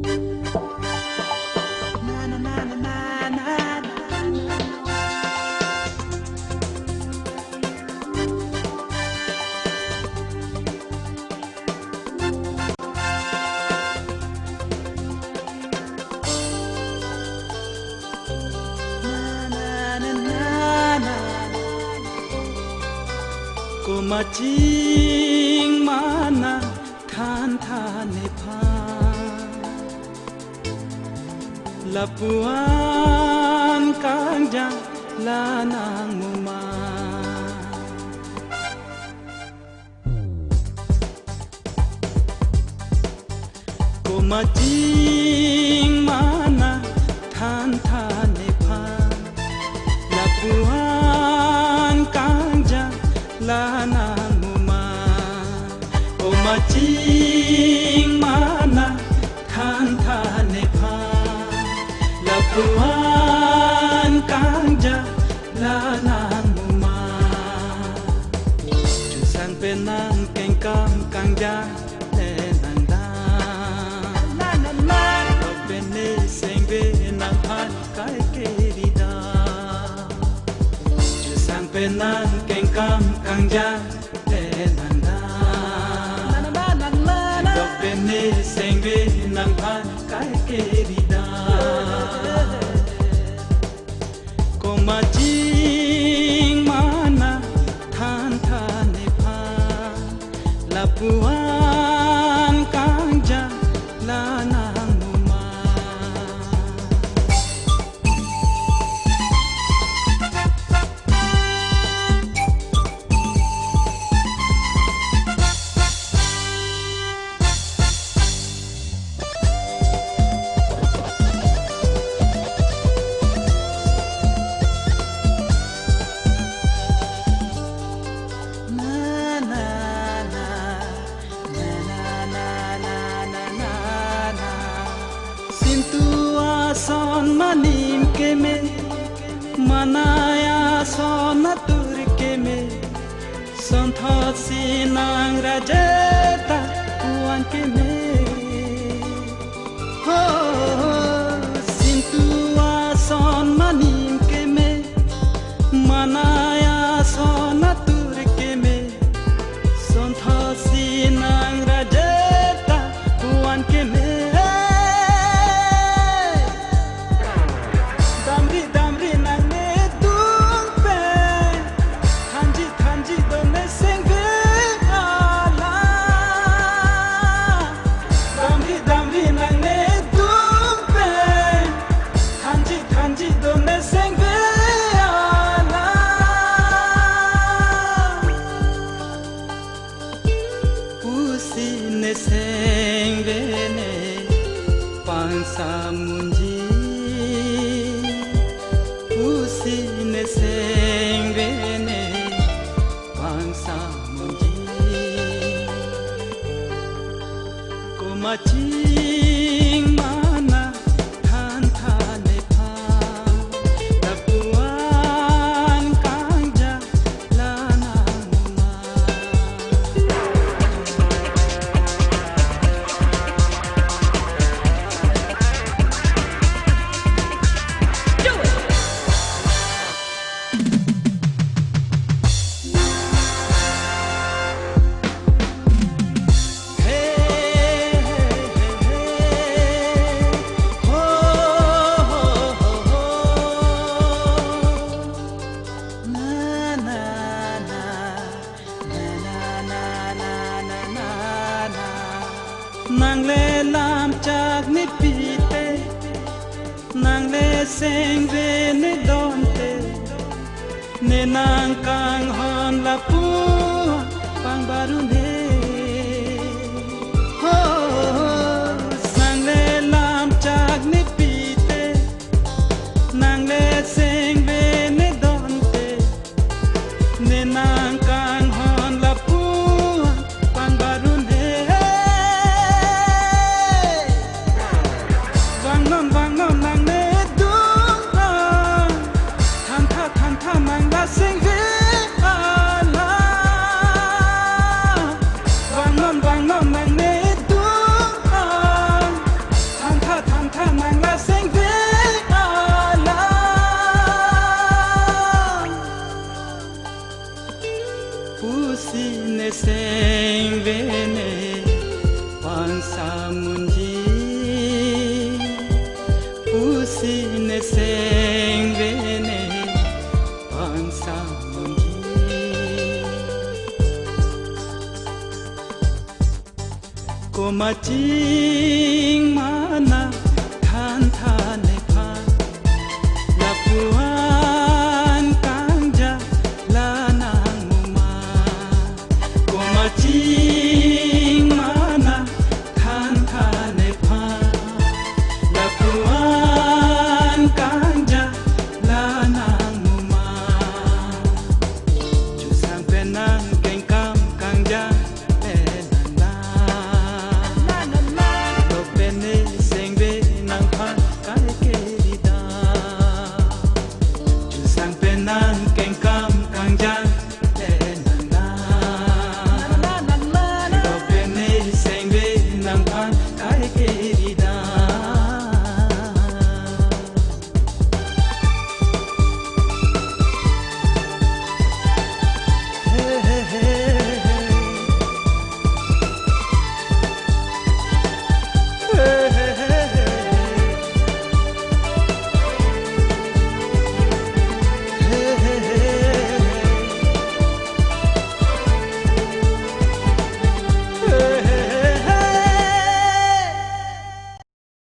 Cô mà chính mana than than ne pha Lapuan kang jang la nang muma Cô mà chính mana than than ne pha Lapuan kang jang la nang muma o ma ching mana than than ne pha la puan kang ja la nang muma chu sang pe nang keng kang ja le nang da na na na o pe ne seng be nang phan kai ke ri da chu sang pe nang keng kang ja le nang da do pe ne seng be nang phan kai ke ri da ko ma ching mana than than ne pha la puan kang ja la nang muma son manim ke me manaya son matur ke me son thot sinang rajata kuan ke me ho sintua son manim ke me manaya son matur ke me son thot sinang rajata kuan ke me Samunji usi ne sengre ne pang samunji ko ma ching mana than than ne pha la puan kang ja la nang ma nang le lam chak ni pite nang le seng ve ne don te ne nang kang hon la pu pang baru ne ho sang le lam chak ni pite nang le seng ve ne don te ne nang kang hon la pu pang baru ne vang non nang ne dung than tha nang la sing ve ala sine sengvene pansa mungi komaching